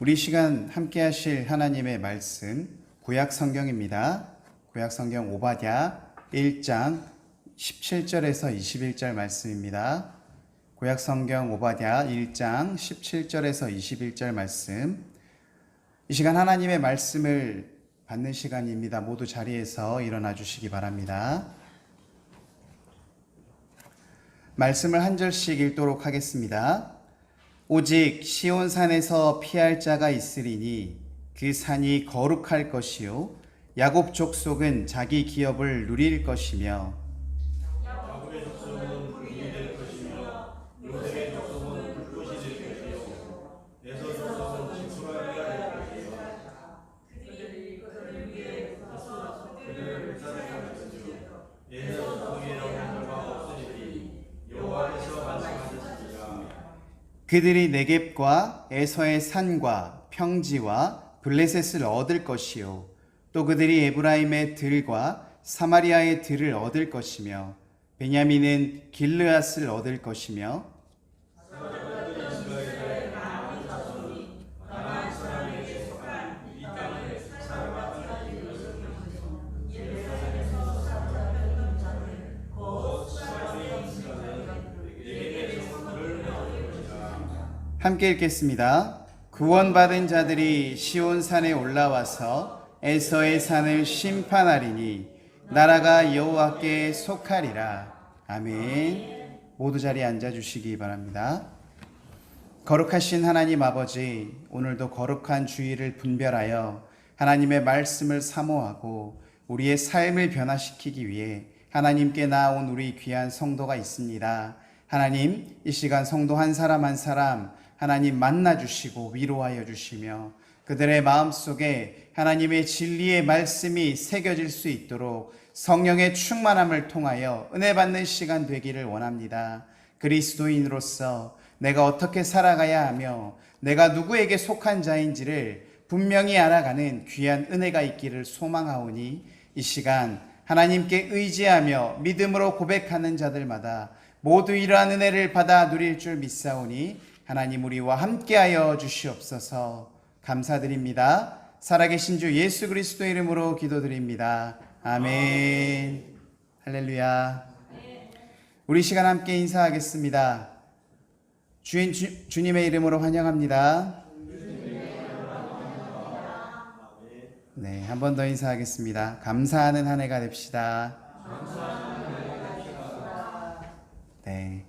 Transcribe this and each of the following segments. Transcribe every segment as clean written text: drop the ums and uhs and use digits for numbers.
우리 시간 함께 하실 하나님의 말씀 구약 성경입니다. 구약 성경 오바댜 1장 17절에서 21절 말씀입니다. 구약 성경 오바댜 1장 17절에서 21절 말씀. 이 시간 하나님의 말씀을 받는 시간입니다. 모두 자리에서 일어나 주시기 바랍니다. 말씀을 한 절씩 읽도록 하겠습니다. 오직 시온산에서 피할 자가 있으리니 그 산이 거룩할 것이요 야곱 족속은 자기 기업을 누릴 것이며 야곱의 족속은 불이 될 것이며 요셉의 족속은 불꽃이 될 것이요 에서 족속은 지푸라기가 될 것이요 그들이 그들 위에 서서 그들을 불살할 것이요 에서 족속이라고 하가 없으리니 여호와께서 말씀하셨으니라. 그들이 네겝과 에서의 산과 평지와 블레셋을 얻을 것이요 또 그들이 에브라임의 들과 사마리아의 들을 얻을 것이며 베냐민은 길르앗을 얻을 것이며 함께 읽겠습니다. 구원받은 자들이 시온산에 올라와서 에서의 산을 심판하리니 나라가 여호와께 속하리라. 아멘. 모두 자리에 앉아주시기 바랍니다. 거룩하신 하나님 아버지, 오늘도 거룩한 주일을 분별하여 하나님의 말씀을 사모하고 우리의 삶을 변화시키기 위해 하나님께 나온 우리 귀한 성도가 있습니다. 하나님, 이 시간 성도 한 사람 한 사람 하나님 만나주시고 위로하여 주시며 그들의 마음속에 하나님의 진리의 말씀이 새겨질 수 있도록 성령의 충만함을 통하여 은혜 받는 시간 되기를 원합니다. 그리스도인으로서 내가 어떻게 살아가야 하며 내가 누구에게 속한 자인지를 분명히 알아가는 귀한 은혜가 있기를 소망하오니 이 시간 하나님께 의지하며 믿음으로 고백하는 자들마다 모두 이러한 은혜를 받아 누릴 줄 믿사오니 하나님 우리와 함께하여 주시옵소서. 감사드립니다. 살아계신 주 예수 그리스도 이름으로 기도드립니다. 아멘. 할렐루야. 우리 시간 함께 인사하겠습니다. 주님의 이름으로 환영합니다. 네, 한 번 더 인사하겠습니다. 감사하는 한 해가 됩시다. 네.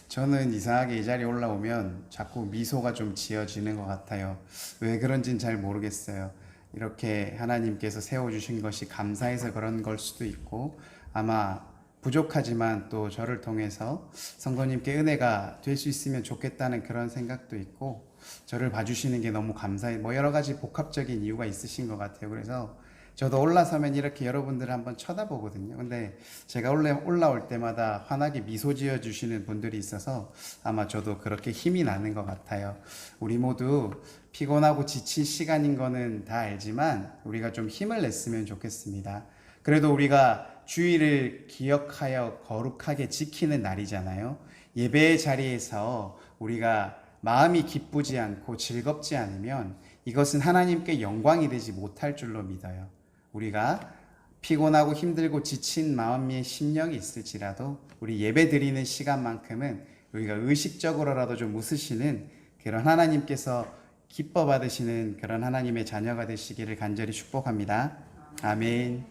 저는 이상하게 이 자리에 올라오면 자꾸 미소가 좀 지어지는 것 같아요. 왜 그런지는 잘 모르겠어요. 이렇게 하나님께서 세워주신 것이 감사해서 그런 걸 수도 있고 아마 부족하지만 또 저를 통해서 성도님께 은혜가 될 수 있으면 좋겠다는 그런 생각도 있고 저를 봐주시는 게 너무 감사해. 여러 가지 복합적인 이유가 있으신 것 같아요. 그래서 저도 올라서면 이렇게 여러분들을 한번 쳐다보거든요. 근데 제가 올라올 때마다 환하게 미소 지어주시는 분들이 있어서 아마 저도 그렇게 힘이 나는 것 같아요. 우리 모두 피곤하고 지친 시간인 거는 다 알지만 우리가 좀 힘을 냈으면 좋겠습니다. 그래도 우리가 주일을 기억하여 거룩하게 지키는 날이잖아요. 예배의 자리에서 우리가 마음이 기쁘지 않고 즐겁지 않으면 이것은 하나님께 영광이 되지 못할 줄로 믿어요. 우리가 피곤하고 힘들고 지친 마음의 심령이 있을지라도 우리 예배 드리는 시간만큼은 우리가 의식적으로라도 좀 웃으시는 그런 하나님께서 기뻐 받으시는 그런 하나님의 자녀가 되시기를 간절히 축복합니다. 아멘.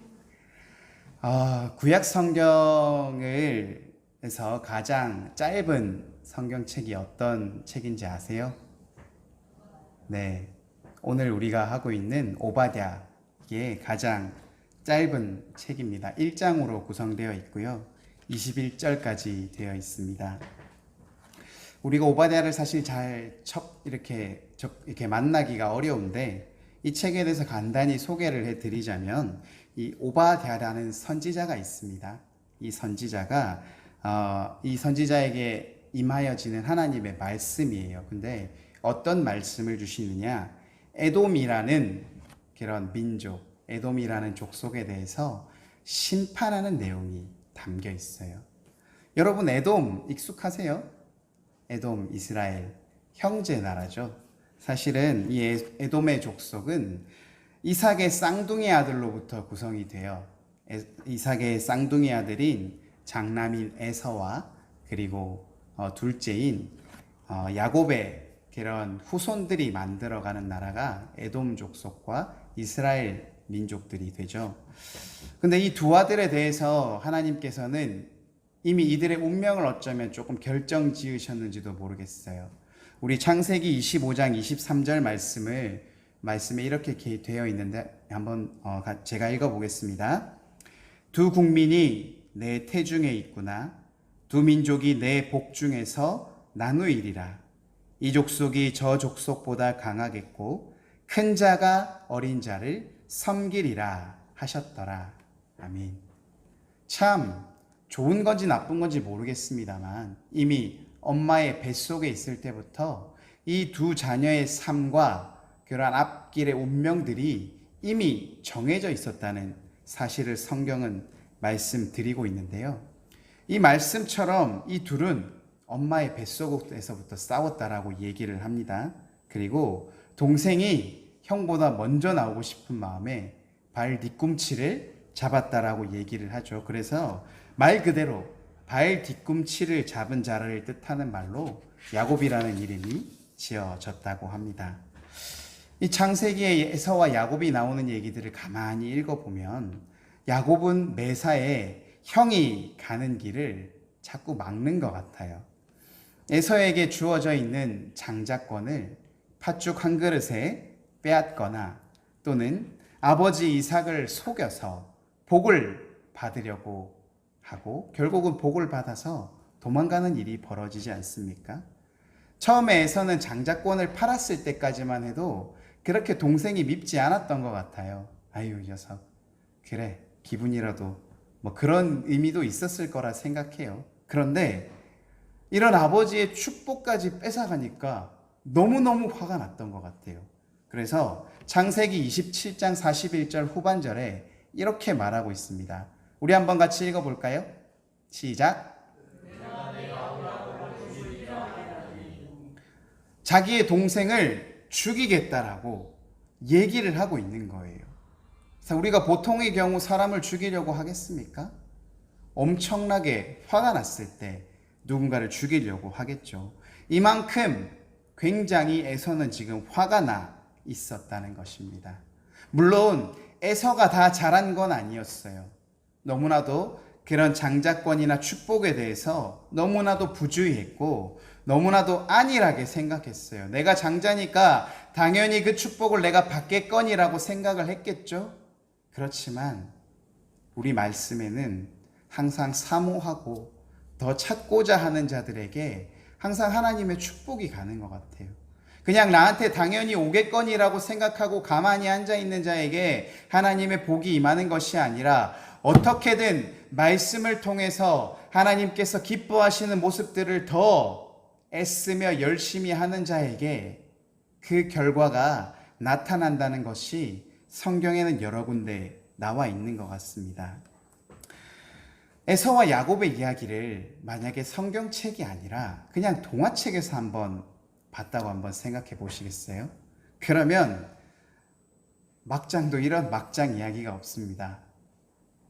구약 성경에서 가장 짧은 성경책이 어떤 책인지 아세요? 네, 오늘 우리가 하고 있는 오바댜의 가장 짧은 책입니다. 1장으로 구성되어 있고요. 21절까지 되어 있습니다. 우리가 오바댜를 사실 이렇게 만나기가 어려운데 이 책에 대해서 간단히 소개를 해드리자면 이 오바댜라는 선지자가 있습니다. 이 선지자에게 임하여지는 하나님의 말씀이에요. 근데 어떤 말씀을 주시느냐? 에돔이라는 그런 민족, 에돔이라는 족속에 대해서 심판하는 내용이 담겨 있어요. 여러분 에돔 익숙하세요? 에돔 이스라엘 형제 나라죠. 사실은 이 에돔의 족속은 이삭의 쌍둥이 아들로부터 구성이 되어 이삭의 쌍둥이 아들인 장남인 에서와 그리고 둘째인 야곱의 그런 후손들이 만들어가는 나라가 에돔 족속과 이스라엘 민족들이 되죠. 근데 이 두 아들에 대해서 하나님께서는 이미 이들의 운명을 어쩌면 조금 결정 지으셨는지도 모르겠어요. 우리 창세기 25장 23절 말씀에 이렇게 되어 있는데 한번 제가 읽어보겠습니다. 두 국민이 내 태중에 있구나. 두 민족이 내 복중에서 나누이리라. 이 족속이 저 족속보다 강하겠고 큰 자가 어린 자를 섬기리라 하셨더라. 아멘. 참 좋은 건지 나쁜 건지 모르겠습니다만 이미 엄마의 뱃속에 있을 때부터 이 두 자녀의 삶과 그러한 앞길의 운명들이 이미 정해져 있었다는 사실을 성경은 말씀드리고 있는데요. 이 말씀처럼 이 둘은 엄마의 뱃속에서부터 싸웠다라고 얘기를 합니다. 그리고 동생이 형보다 먼저 나오고 싶은 마음에 발 뒤꿈치를 잡았다라고 얘기를 하죠. 그래서 말 그대로 발 뒤꿈치를 잡은 자를 뜻하는 말로 야곱이라는 이름이 지어졌다고 합니다. 이 창세기에 에서와 야곱이 나오는 얘기들을 가만히 읽어보면 야곱은 매사에 형이 가는 길을 자꾸 막는 것 같아요. 에서에게 주어져 있는 장자권을 팥죽 한 그릇에 빼앗거나 또는 아버지 이삭을 속여서 복을 받으려고 하고 결국은 복을 받아서 도망가는 일이 벌어지지 않습니까? 처음에 에서는 장자권을 팔았을 때까지만 해도 그렇게 동생이 밉지 않았던 것 같아요. 아유, 이 녀석. 그래, 기분이라도 뭐 그런 의미도 있었을 거라 생각해요. 그런데 이런 아버지의 축복까지 뺏어가니까 너무너무 화가 났던 것 같아요. 그래서 창세기 27장 41절 후반절에 이렇게 말하고 있습니다. 우리 한번 같이 읽어볼까요? 시작. 자기의 동생을 죽이겠다라고 얘기를 하고 있는 거예요. 그래서 우리가 보통의 경우 사람을 죽이려고 하겠습니까? 엄청나게 화가 났을 때 누군가를 죽이려고 하겠죠. 이만큼 굉장히 에서는 지금 화가 나 있었다는 것입니다. 물론 에서가 다 잘한 건 아니었어요. 너무나도 그런 장자권이나 축복에 대해서 너무나도 부주의했고 너무나도 안일하게 생각했어요. 내가 장자니까 당연히 그 축복을 내가 받겠거니라고 생각을 했겠죠. 그렇지만 우리 말씀에는 항상 사모하고 더 찾고자 하는 자들에게 항상 하나님의 축복이 가는 것 같아요. 그냥 나한테 당연히 오겠거니라고 생각하고 가만히 앉아있는 자에게 하나님의 복이 임하는 것이 아니라 어떻게든 말씀을 통해서 하나님께서 기뻐하시는 모습들을 더 애쓰며 열심히 하는 자에게 그 결과가 나타난다는 것이 성경에는 여러 군데 나와 있는 것 같습니다. 에서와 야곱의 이야기를 만약에 성경책이 아니라 그냥 동화책에서 한번 봤다고 한번 생각해 보시겠어요? 그러면 막장도 이런 막장 이야기가 없습니다.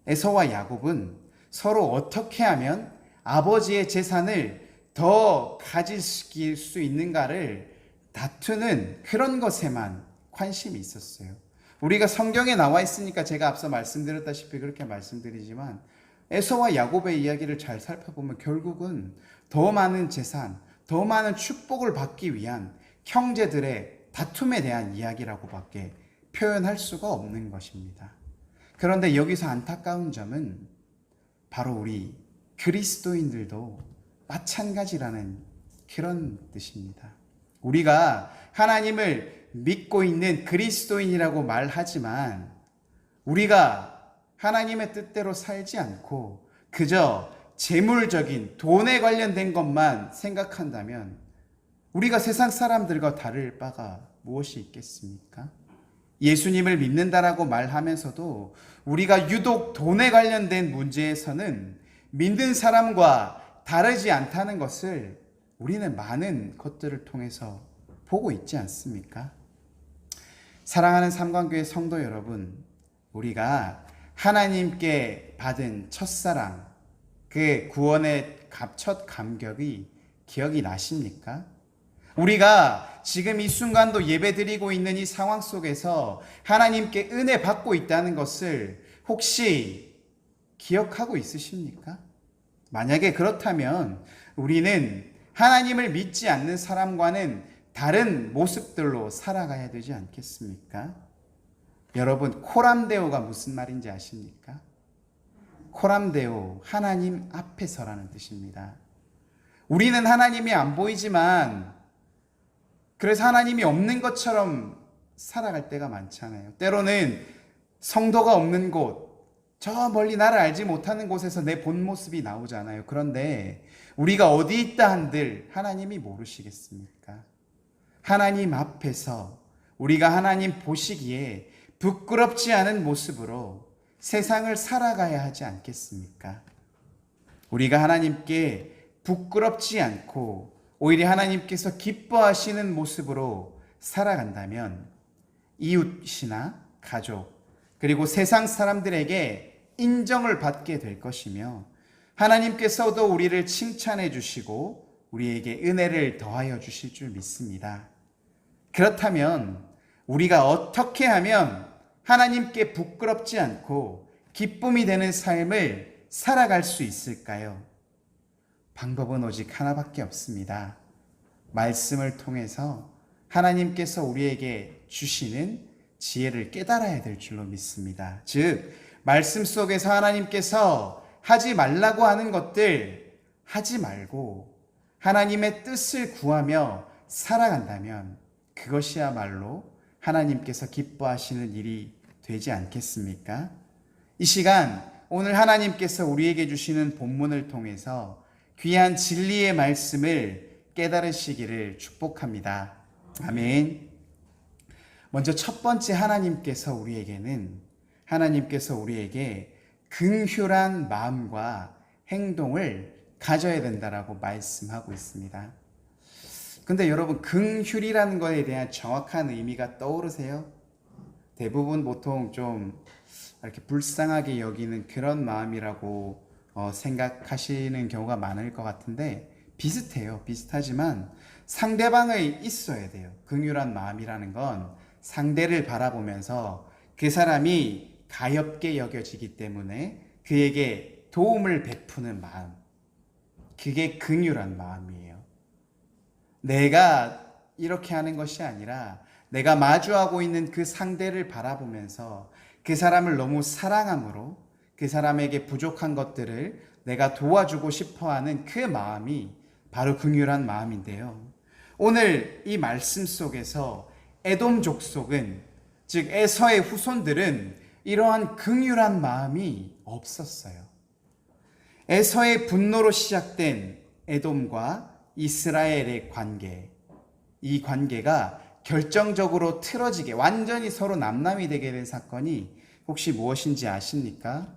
에서와 야곱은 서로 어떻게 하면 아버지의 재산을 더 가질 수 있는가를 다투는 그런 것에만 관심이 있었어요. 우리가 성경에 나와 있으니까 제가 앞서 말씀드렸다시피 그렇게 말씀드리지만 에서와 야곱의 이야기를 잘 살펴보면 결국은 더 많은 재산, 더 많은 축복을 받기 위한 형제들의 다툼에 대한 이야기라고밖에 표현할 수가 없는 것입니다. 그런데 여기서 안타까운 점은 바로 우리 그리스도인들도 마찬가지라는 그런 뜻입니다. 우리가 하나님을 믿고 있는 그리스도인이라고 말하지만 우리가 하나님의 뜻대로 살지 않고 그저 재물적인 돈에 관련된 것만 생각한다면 우리가 세상 사람들과 다를 바가 무엇이 있겠습니까? 예수님을 믿는다라고 말하면서도 우리가 유독 돈에 관련된 문제에서는 믿는 사람과 다르지 않다는 것을 우리는 많은 것들을 통해서 보고 있지 않습니까? 사랑하는 삼관교회 성도 여러분, 우리가 하나님께 받은 첫사랑, 그 구원의 첫 감격이 기억이 나십니까? 우리가 지금 이 순간도 예배드리고 있는 이 상황 속에서 하나님께 은혜 받고 있다는 것을 혹시 기억하고 있으십니까? 만약에 그렇다면 우리는 하나님을 믿지 않는 사람과는 다른 모습들로 살아가야 되지 않겠습니까? 여러분, 코람데오가 무슨 말인지 아십니까? 코람데오, 하나님 앞에서라는 뜻입니다. 우리는 하나님이 안 보이지만 그래서 하나님이 없는 것처럼 살아갈 때가 많잖아요. 때로는 성도가 없는 곳, 저 멀리 나를 알지 못하는 곳에서 내 본 모습이 나오잖아요. 그런데 우리가 어디 있다 한들 하나님이 모르시겠습니까? 하나님 앞에서 우리가 하나님 보시기에 부끄럽지 않은 모습으로 세상을 살아가야 하지 않겠습니까? 우리가 하나님께 부끄럽지 않고 오히려 하나님께서 기뻐하시는 모습으로 살아간다면 이웃이나 가족 그리고 세상 사람들에게 인정을 받게 될 것이며 하나님께서도 우리를 칭찬해 주시고 우리에게 은혜를 더하여 주실 줄 믿습니다. 그렇다면 우리가 어떻게 하면 하나님께 부끄럽지 않고 기쁨이 되는 삶을 살아갈 수 있을까요? 방법은 오직 하나밖에 없습니다. 말씀을 통해서 하나님께서 우리에게 주시는 지혜를 깨달아야 될 줄로 믿습니다. 즉, 말씀 속에서 하나님께서 하지 말라고 하는 것들 하지 말고 하나님의 뜻을 구하며 살아간다면 그것이야말로 하나님께서 기뻐하시는 일이 되지 않겠습니까? 이 시간 오늘 하나님께서 우리에게 주시는 본문을 통해서 귀한 진리의 말씀을 깨달으시기를 축복합니다. 아멘. 먼저 첫 번째 하나님께서 우리에게 긍휼한 마음과 행동을 가져야 된다라고 말씀하고 있습니다. 근데 여러분, 긍휼이라는 것에 대한 정확한 의미가 떠오르세요? 대부분 보통 좀 이렇게 불쌍하게 여기는 그런 마음이라고 생각하시는 경우가 많을 것 같은데 비슷해요. 비슷하지만 상대방의 있어야 돼요. 긍휼한 마음이라는 건 상대를 바라보면서 그 사람이 가엾게 여겨지기 때문에 그에게 도움을 베푸는 마음, 그게 긍휼한 마음이에요. 내가 이렇게 하는 것이 아니라 내가 마주하고 있는 그 상대를 바라보면서 그 사람을 너무 사랑함으로 그 사람에게 부족한 것들을 내가 도와주고 싶어하는 그 마음이 바로 긍휼한 마음인데요. 오늘 이 말씀 속에서 에돔 족속은, 즉 에서의 후손들은 이러한 긍휼한 마음이 없었어요. 에서의 분노로 시작된 에돔과 이스라엘의 관계, 이 관계가 결정적으로 틀어지게 완전히 서로 남남이 되게 된 사건이 혹시 무엇인지 아십니까?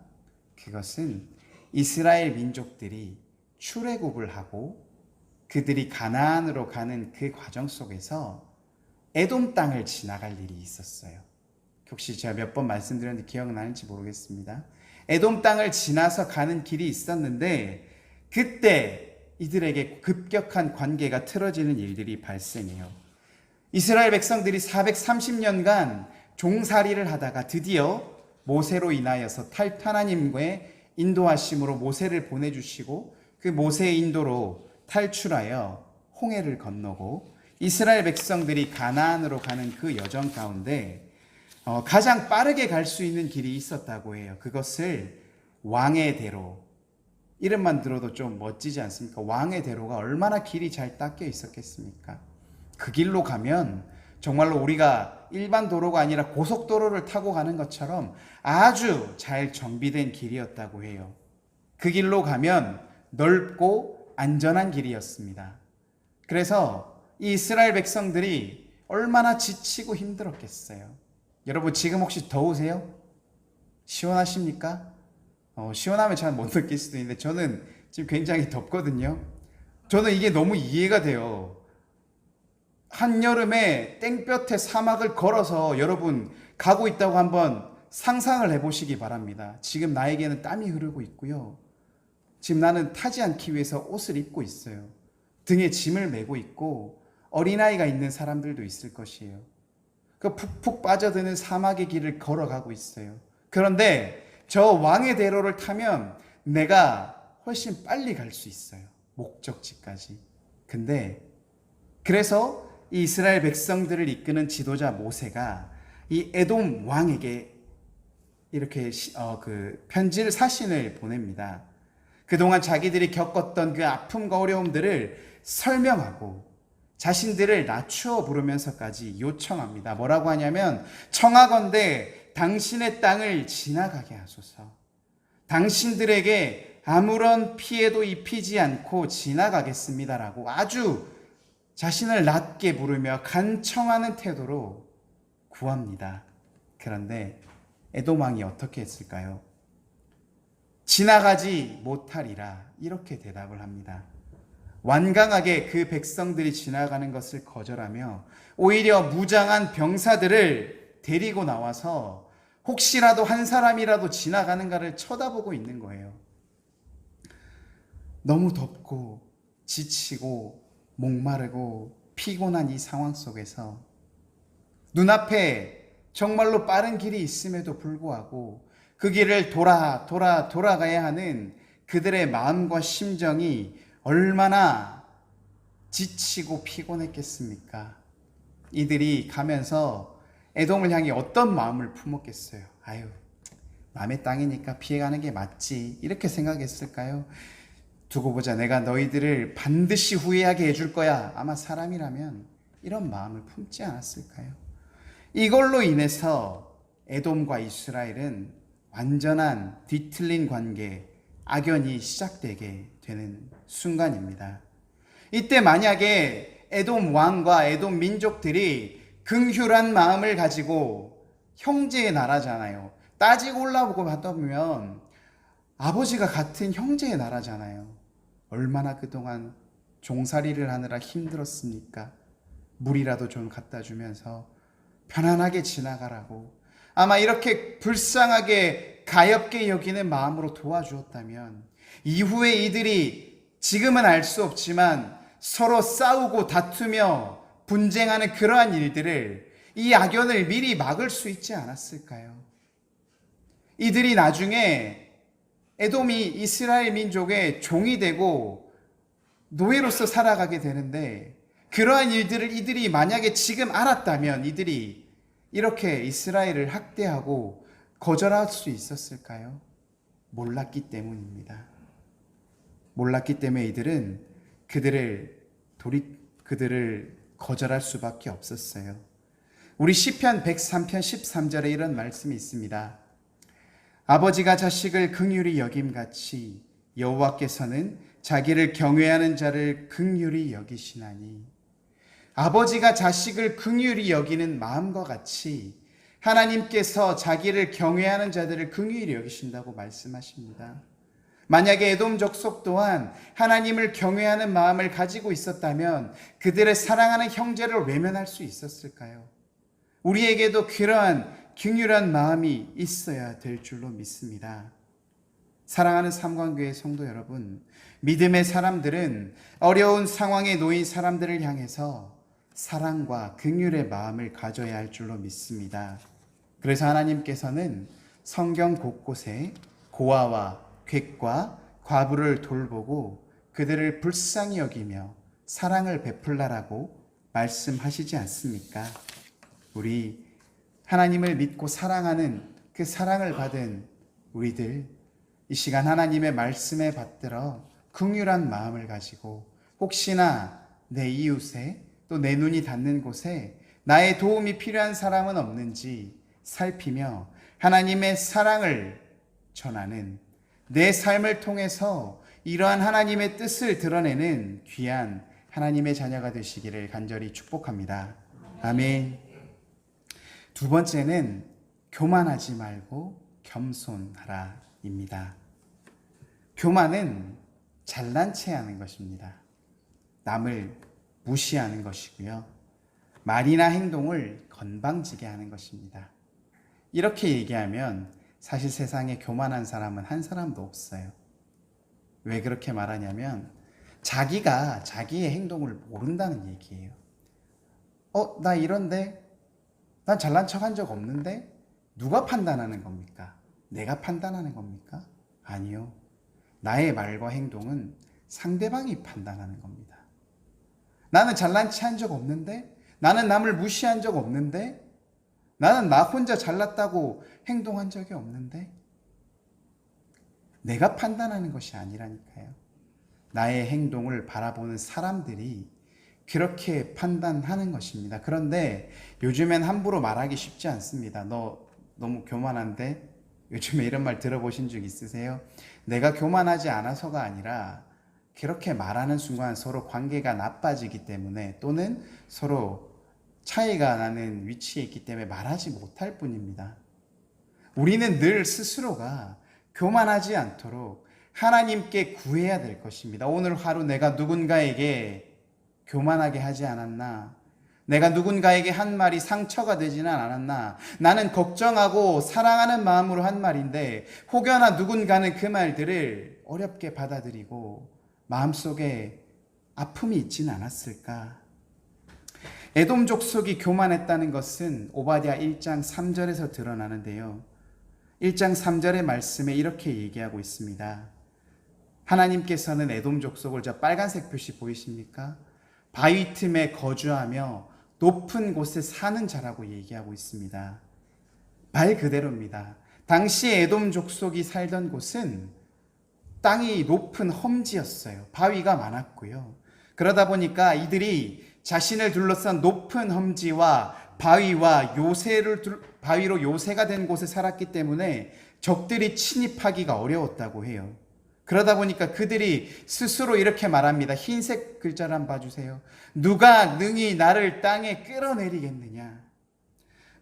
그것은 이스라엘 민족들이 출애굽을 하고 그들이 가나안으로 가는 그 과정 속에서 에돔 땅을 지나갈 일이 있었어요. 혹시 제가 몇 번 말씀드렸는데 기억나는지 모르겠습니다. 에돔 땅을 지나서 가는 길이 있었는데 그때 이들에게 급격한 관계가 틀어지는 일들이 발생해요. 이스라엘 백성들이 430년간 종살이를 하다가 드디어 모세로 인하여서 하나님의 인도하심으로 모세를 보내주시고 그 모세의 인도로 탈출하여 홍해를 건너고 이스라엘 백성들이 가나안으로 가는 그 여정 가운데 가장 빠르게 갈 수 있는 길이 있었다고 해요. 그것을 왕의 대로, 이름만 들어도 좀 멋지지 않습니까? 왕의 대로가 얼마나 길이 잘 닦여 있었겠습니까? 그 길로 가면 정말로 우리가 일반 도로가 아니라 고속도로를 타고 가는 것처럼 아주 잘 정비된 길이었다고 해요. 그 길로 가면 넓고 안전한 길이었습니다. 그래서 이 이스라엘 백성들이 얼마나 지치고 힘들었겠어요. 여러분, 지금 혹시 더우세요? 시원하십니까? 시원하면 잘 못 느낄 수도 있는데 저는 지금 굉장히 덥거든요. 저는 이게 너무 이해가 돼요. 한여름에 땡볕에 사막을 걸어서 여러분 가고 있다고 한번 상상을 해보시기 바랍니다. 지금 나에게는 땀이 흐르고 있고요. 지금 나는 타지 않기 위해서 옷을 입고 있어요. 등에 짐을 메고 있고 어린아이가 있는 사람들도 있을 것이에요. 그 푹푹 빠져드는 사막의 길을 걸어가고 있어요. 그런데 저 왕의 대로를 타면 내가 훨씬 빨리 갈 수 있어요. 목적지까지. 근데 그래서 이 이스라엘 백성들을 이끄는 지도자 모세가 이 에돔 왕에게 이렇게 편지를 사신을 보냅니다. 그동안 자기들이 겪었던 그 아픔과 어려움들을 설명하고 자신들을 낮추어 부르면서까지 요청합니다. 뭐라고 하냐면 청하건대 당신의 땅을 지나가게 하소서. 당신들에게 아무런 피해도 입히지 않고 지나가겠습니다라고 아주 자신을 낮게 부르며 간청하는 태도로 구합니다. 그런데 에돔 왕이 어떻게 했을까요? 지나가지 못하리라 이렇게 대답을 합니다. 완강하게 그 백성들이 지나가는 것을 거절하며 오히려 무장한 병사들을 데리고 나와서 혹시라도 한 사람이라도 지나가는가를 쳐다보고 있는 거예요. 너무 덥고 지치고 목마르고 피곤한 이 상황 속에서 눈앞에 정말로 빠른 길이 있음에도 불구하고 그 길을 돌아가야 하는 그들의 마음과 심정이 얼마나 지치고 피곤했겠습니까? 이들이 가면서 에돔을 향해 어떤 마음을 품었겠어요? 아유, 남의 땅이니까 피해가는 게 맞지 이렇게 생각했을까요? 두고 보자, 내가 너희들을 반드시 후회하게 해줄 거야. 아마 사람이라면 이런 마음을 품지 않았을까요? 이걸로 인해서 에돔과 이스라엘은 완전한 뒤틀린 관계, 악연이 시작되게 되는 순간입니다. 이때 만약에 에돔 왕과 에돔 민족들이 긍휼한 마음을 가지고 형제의 나라잖아요. 따지고 올라보고 봤다 보면 아버지가 같은 형제의 나라잖아요. 얼마나 그동안 종살이를 하느라 힘들었습니까? 물이라도 좀 갖다 주면서 편안하게 지나가라고 아마 이렇게 불쌍하게 가엾게 여기는 마음으로 도와주었다면 이후에 이들이 지금은 알 수 없지만 서로 싸우고 다투며 분쟁하는 그러한 일들을 이 악연을 미리 막을 수 있지 않았을까요? 이들이 나중에 에돔이 이스라엘 민족의 종이 되고 노예로서 살아가게 되는데 그러한 일들을 이들이 만약에 지금 알았다면 이들이 이렇게 이스라엘을 학대하고 거절할 수 있었을까요? 몰랐기 때문입니다. 몰랐기 때문에 이들은 그들을 거절할 수밖에 없었어요. 우리 시편 103편 13절에 이런 말씀이 있습니다. 아버지가 자식을 긍휼히 여김같이 여호와께서는 자기를 경외하는 자를 긍휼히 여기시나니. 아버지가 자식을 긍휼히 여기는 마음과 같이 하나님께서 자기를 경외하는 자들을 긍휼히 여기신다고 말씀하십니다. 만약에 에돔 족속 또한 하나님을 경외하는 마음을 가지고 있었다면 그들의 사랑하는 형제를 외면할 수 있었을까요? 우리에게도 그러한 긍휼한 마음이 있어야 될 줄로 믿습니다. 사랑하는 삼관교회 성도 여러분, 믿음의 사람들은 어려운 상황에 놓인 사람들을 향해서 사랑과 긍휼의 마음을 가져야 할 줄로 믿습니다. 그래서 하나님께서는 성경 곳곳에 고아와 객과 과부를 돌보고 그들을 불쌍히 여기며 사랑을 베풀라라고 말씀하시지 않습니까? 우리 하나님을 믿고 사랑하는 그 사랑을 받은 우리들, 이 시간 하나님의 말씀에 받들어 긍휼한 마음을 가지고 혹시나 내 이웃에 또 내 눈이 닿는 곳에 나의 도움이 필요한 사람은 없는지 살피며 하나님의 사랑을 전하는 내 삶을 통해서 이러한 하나님의 뜻을 드러내는 귀한 하나님의 자녀가 되시기를 간절히 축복합니다. 아멘. 두 번째는 교만하지 말고 겸손하라 입니다. 교만은 잘난 체하는 것입니다. 남을 무시하는 것이고요. 말이나 행동을 건방지게 하는 것입니다. 이렇게 얘기하면 사실 세상에 교만한 사람은 한 사람도 없어요. 왜 그렇게 말하냐면 자기가 자기의 행동을 모른다는 얘기예요. 나 이런데? 난 잘난 척한 적 없는데? 누가 판단하는 겁니까? 내가 판단하는 겁니까? 아니요. 나의 말과 행동은 상대방이 판단하는 겁니다. 나는 잘난 체 한 적 없는데? 나는 남을 무시한 적 없는데? 나는 나 혼자 잘났다고 행동한 적이 없는데? 내가 판단하는 것이 아니라니까요. 나의 행동을 바라보는 사람들이 그렇게 판단하는 것입니다. 그런데 요즘엔 함부로 말하기 쉽지 않습니다. 너 너무 교만한데? 요즘에 이런 말 들어보신 적 있으세요? 내가 교만하지 않아서가 아니라 그렇게 말하는 순간 서로 관계가 나빠지기 때문에 또는 서로 차이가 나는 위치에 있기 때문에 말하지 못할 뿐입니다. 우리는 늘 스스로가 교만하지 않도록 하나님께 구해야 될 것입니다. 오늘 하루 내가 누군가에게 교만하게 하지 않았나? 내가 누군가에게 한 말이 상처가 되지는 않았나? 나는 걱정하고 사랑하는 마음으로 한 말인데 혹여나 누군가는 그 말들을 어렵게 받아들이고 마음속에 아픔이 있지는 않았을까? 에돔 족속이 교만했다는 것은 오바댜 1장 3절에서 드러나는데요. 1장 3절의 말씀에 이렇게 얘기하고 있습니다. 하나님께서는 에돔 족속을, 저 빨간색 표시 보이십니까? 바위 틈에 거주하며 높은 곳에 사는 자라고 얘기하고 있습니다. 말 그대로입니다. 당시 에돔 족속이 살던 곳은 땅이 높은 험지였어요. 바위가 많았고요. 그러다 보니까 이들이 자신을 둘러싼 높은 험지와 바위로 요새가 된 곳에 살았기 때문에 적들이 침입하기가 어려웠다고 해요. 그러다 보니까 그들이 스스로 이렇게 말합니다. 흰색 글자를 한번 봐주세요. 누가 능히 나를 땅에 끌어내리겠느냐?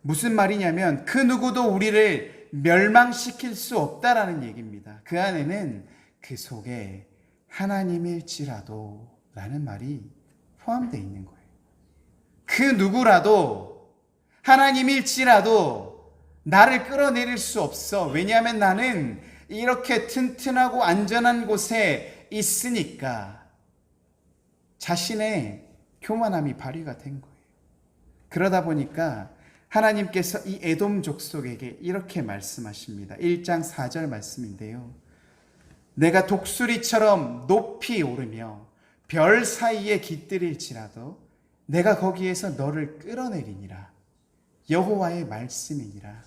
무슨 말이냐면 그 누구도 우리를 멸망시킬 수 없다라는 얘기입니다. 그 안에는 그 속에 하나님일지라도 라는 말이 포함되어 있는 거예요. 그 누구라도 하나님일지라도 나를 끌어내릴 수 없어. 왜냐하면 나는 이렇게 튼튼하고 안전한 곳에 있으니까. 자신의 교만함이 발휘가 된 거예요. 그러다 보니까 하나님께서 이 에돔 족속에게 이렇게 말씀하십니다. 1장 4절 말씀인데요. 내가 독수리처럼 높이 오르며 별 사이에 깃들일지라도 내가 거기에서 너를 끌어내리니라. 여호와의 말씀이니라.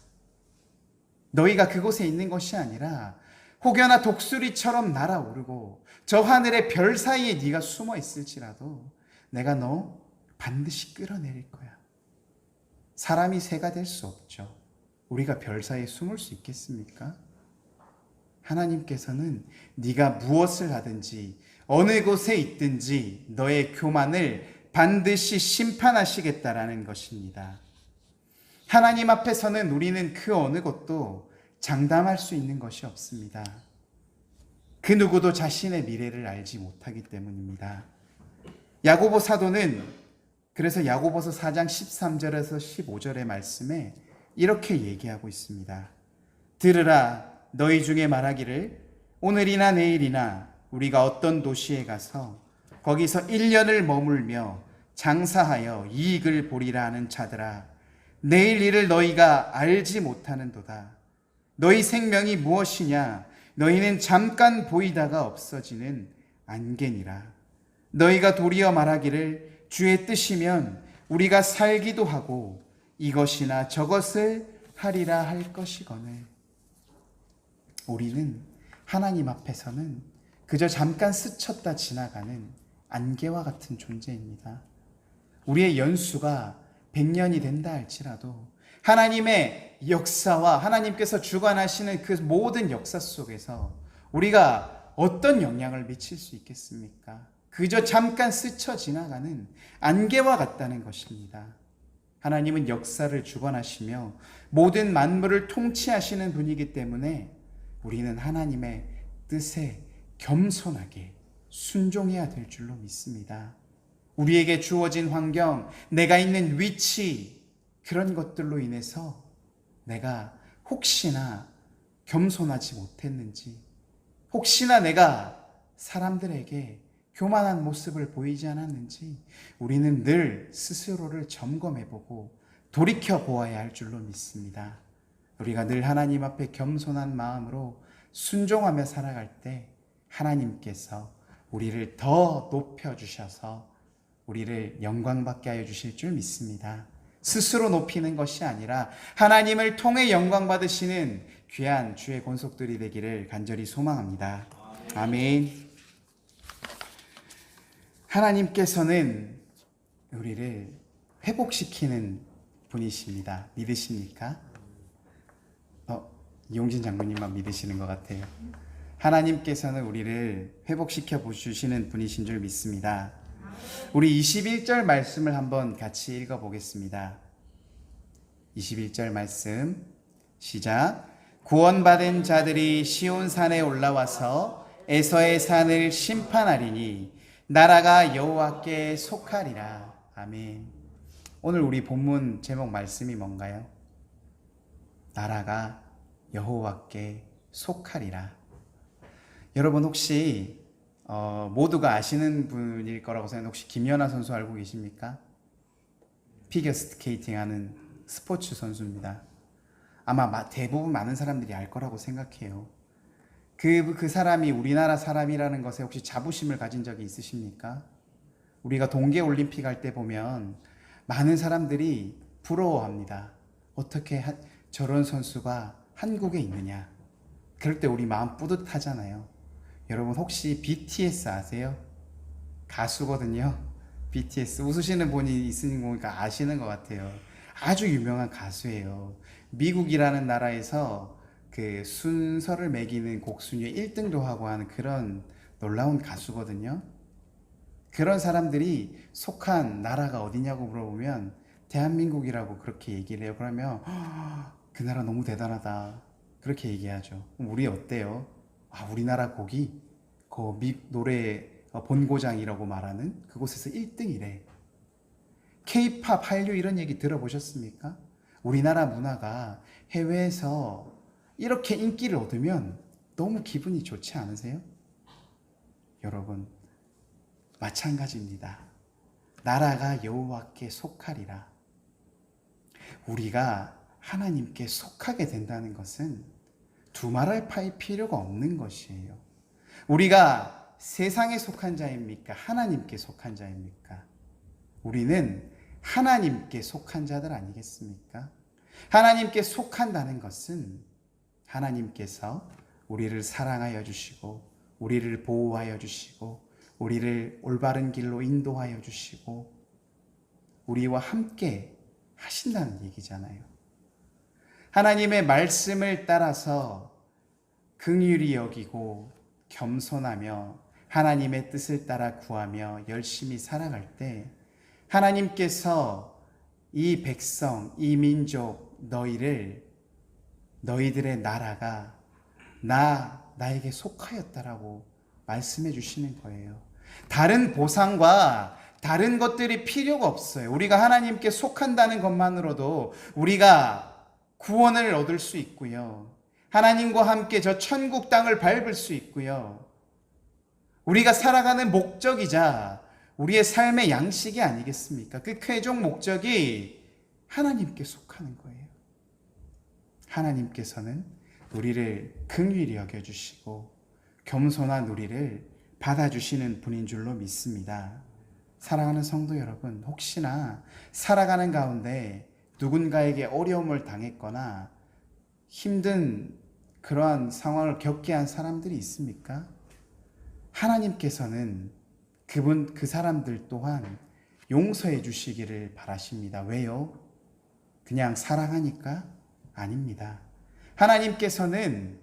너희가 그곳에 있는 것이 아니라 혹여나 독수리처럼 날아오르고 저 하늘의 별 사이에 네가 숨어 있을지라도 내가 너 반드시 끌어내릴 거야. 사람이 새가 될 수 없죠. 우리가 별 사이에 숨을 수 있겠습니까? 하나님께서는 네가 무엇을 하든지 어느 곳에 있든지 너의 교만을 반드시 심판하시겠다라는 것입니다. 하나님 앞에서는 우리는 그 어느 것도 장담할 수 있는 것이 없습니다. 그 누구도 자신의 미래를 알지 못하기 때문입니다. 야고보 사도는 그래서 야고보서 4장 13절에서 15절의 말씀에 이렇게 얘기하고 있습니다. 들으라, 너희 중에 말하기를 오늘이나 내일이나 우리가 어떤 도시에 가서 거기서 1년을 머물며 장사하여 이익을 보리라 하는 자들아, 내일 일을 너희가 알지 못하는도다. 너희 생명이 무엇이냐? 너희는 잠깐 보이다가 없어지는 안개니라. 너희가 도리어 말하기를 주의 뜻이면 우리가 살기도 하고 이것이나 저것을 하리라 할 것이거늘. 우리는 하나님 앞에서는 그저 잠깐 스쳤다 지나가는 안개와 같은 존재입니다. 우리의 연수가 100년이 된다 할지라도 하나님의 역사와 하나님께서 주관하시는 그 모든 역사 속에서 우리가 어떤 영향을 미칠 수 있겠습니까? 그저 잠깐 스쳐 지나가는 안개와 같다는 것입니다. 하나님은 역사를 주관하시며 모든 만물을 통치하시는 분이기 때문에 우리는 하나님의 뜻에 겸손하게 순종해야 될 줄로 믿습니다. 우리에게 주어진 환경, 내가 있는 위치, 그런 것들로 인해서 내가 혹시나 겸손하지 못했는지, 혹시나 내가 사람들에게 교만한 모습을 보이지 않았는지 우리는 늘 스스로를 점검해보고 돌이켜보아야 할 줄로 믿습니다. 우리가 늘 하나님 앞에 겸손한 마음으로 순종하며 살아갈 때 하나님께서 우리를 더 높여주셔서 우리를 영광받게 하여 주실 줄 믿습니다. 스스로 높이는 것이 아니라 하나님을 통해 영광 받으시는 귀한 주의 권속들이 되기를 간절히 소망합니다. 아멘. 하나님께서는 우리를 회복시키는 분이십니다. 믿으십니까? 이용진 장로님만 믿으시는 것 같아요. 하나님께서는 우리를 회복시켜 주시는 분이신 줄 믿습니다. 우리 21절 말씀을 한번 같이 읽어보겠습니다. 21절 말씀 시작. 구원받은 자들이 시온산에 올라와서 에서의 산을 심판하리니 나라가 여호와께 속하리라. 아멘. 오늘 우리 본문 제목 말씀이 뭔가요? 나라가 여호와께 속하리라. 여러분 혹시 모두가 아시는 분일 거라고 생각하는 혹시 김연아 선수 알고 계십니까? 피겨스케이팅 하는 스포츠 선수입니다. 아마 대부분 많은 사람들이 알 거라고 생각해요. 그 사람이 우리나라 사람이라는 것에 혹시 자부심을 가진 적이 있으십니까? 우리가 동계올림픽 할 때 보면 많은 사람들이 부러워합니다. 어떻게 저런 선수가 한국에 있느냐. 그럴 때 우리 마음 뿌듯하잖아요. 여러분 혹시 BTS 아세요? 가수거든요. BTS 웃으시는 분이 있으신 거니까 아시는 것 같아요. 아주 유명한 가수예요. 미국이라는 나라에서 그 순서를 매기는 곡 순위에 1등도 하고 하는 그런 놀라운 가수거든요. 그런 사람들이 속한 나라가 어디냐고 물어보면 대한민국이라고 그렇게 얘기를 해요. 그러면 그 나라 너무 대단하다 그렇게 얘기하죠. 우리 어때요? 우리나라 곡이 노래 본고장이라고 말하는 그곳에서 1등이래. K-팝, 한류 이런 얘기 들어보셨습니까? 우리나라 문화가 해외에서 이렇게 인기를 얻으면 너무 기분이 좋지 않으세요? 여러분 마찬가지입니다. 나라가 여호와께 속하리라. 우리가 하나님께 속하게 된다는 것은 두말할 필요가 없는 것이에요. 우리가 세상에 속한 자입니까? 하나님께 속한 자입니까? 우리는 하나님께 속한 자들 아니겠습니까? 하나님께 속한다는 것은 하나님께서 우리를 사랑하여 주시고 우리를 보호하여 주시고 우리를 올바른 길로 인도하여 주시고 우리와 함께 하신다는 얘기잖아요. 하나님의 말씀을 따라서 긍휼히 여기고 겸손하며 하나님의 뜻을 따라 구하며 열심히 살아갈 때 하나님께서 이 백성, 이 민족, 너희들의 나라가 나에게 속하였다라고 말씀해 주시는 거예요. 다른 보상과 다른 것들이 필요가 없어요. 우리가 하나님께 속한다는 것만으로도 우리가 구원을 얻을 수 있고요. 하나님과 함께 저 천국 땅을 밟을 수 있고요. 우리가 살아가는 목적이자 우리의 삶의 양식이 아니겠습니까? 그 최종 목적이 하나님께 속하는 거예요. 하나님께서는 우리를 긍휼히 여겨주시고 겸손한 우리를 받아주시는 분인 줄로 믿습니다. 사랑하는 성도 여러분, 혹시나 살아가는 가운데 누군가에게 어려움을 당했거나 힘든 그러한 상황을 겪게 한 사람들이 있습니까? 하나님께서는 그 사람들 또한 용서해 주시기를 바라십니다. 왜요? 그냥 사랑하니까? 아닙니다. 하나님께서는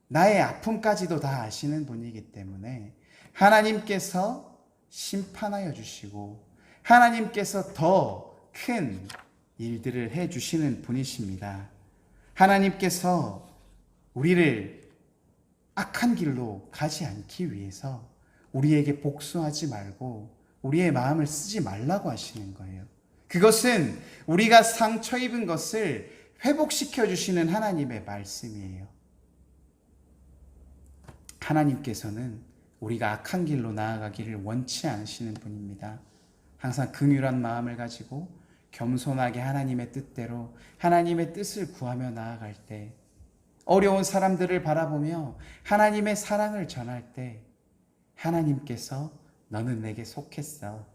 나의 아픔까지도 다 아시는 분이기 때문에 하나님께서 심판하여 주시고 하나님께서 더 큰 일들을 해 주시는 분이십니다. 하나님께서 우리를 악한 길로 가지 않기 위해서 우리에게 복수하지 말고 우리의 마음을 쓰지 말라고 하시는 거예요. 그것은 우리가 상처 입은 것을 회복시켜 주시는 하나님의 말씀이에요. 하나님께서는 우리가 악한 길로 나아가기를 원치 않으시는 분입니다. 항상 긍휼한 마음을 가지고 겸손하게 하나님의 뜻대로 하나님의 뜻을 구하며 나아갈 때, 어려운 사람들을 바라보며 하나님의 사랑을 전할 때 하나님께서 너는 내게 속했어,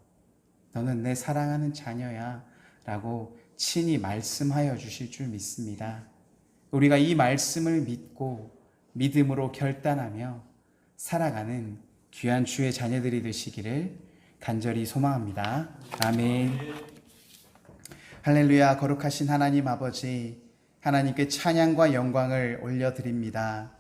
너는 내 사랑하는 자녀야 라고 친히 말씀하여 주실 줄 믿습니다. 우리가 이 말씀을 믿고 믿음으로 결단하며 살아가는 귀한 주의 자녀들이 되시기를 간절히 소망합니다. 아멘. 할렐루야. 거룩하신 하나님 아버지, 하나님께 찬양과 영광을 올려드립니다.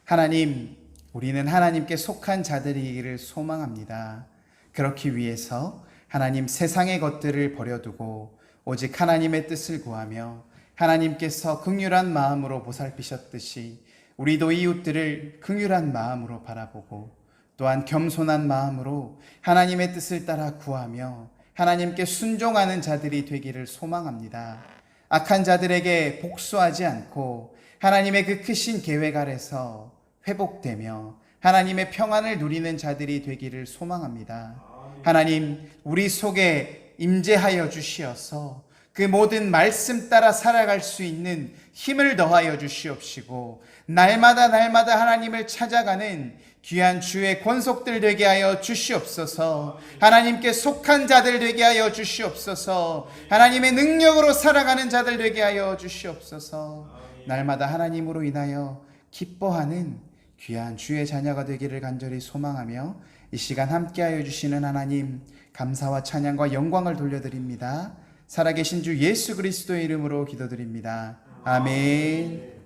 하나님, 우리는 하나님께 속한 자들이기를 소망합니다. 그렇기 위해서 하나님, 세상의 것들을 버려두고 오직 하나님의 뜻을 구하며 하나님께서 긍휼한 마음으로 보살피셨듯이 우리도 이웃들을 긍휼한 마음으로 바라보고 또한 겸손한 마음으로 하나님의 뜻을 따라 구하며 하나님께 순종하는 자들이 되기를 소망합니다. 악한 자들에게 복수하지 않고 하나님의 그 크신 계획 아래서 회복되며 하나님의 평안을 누리는 자들이 되기를 소망합니다. 하나님, 우리 속에 임재하여 주시어서 그 모든 말씀 따라 살아갈 수 있는 힘을 더하여 주시옵시고 날마다 하나님을 찾아가는 귀한 주의 권속들 되게 하여 주시옵소서. 하나님께 속한 자들 되게 하여 주시옵소서. 하나님의 능력으로 살아가는 자들 되게 하여 주시옵소서. 날마다 하나님으로 인하여 기뻐하는 귀한 주의 자녀가 되기를 간절히 소망하며 이 시간 함께하여 주시는 하나님, 감사와 찬양과 영광을 돌려드립니다. 살아계신 주 예수 그리스도의 이름으로 기도드립니다. 아멘.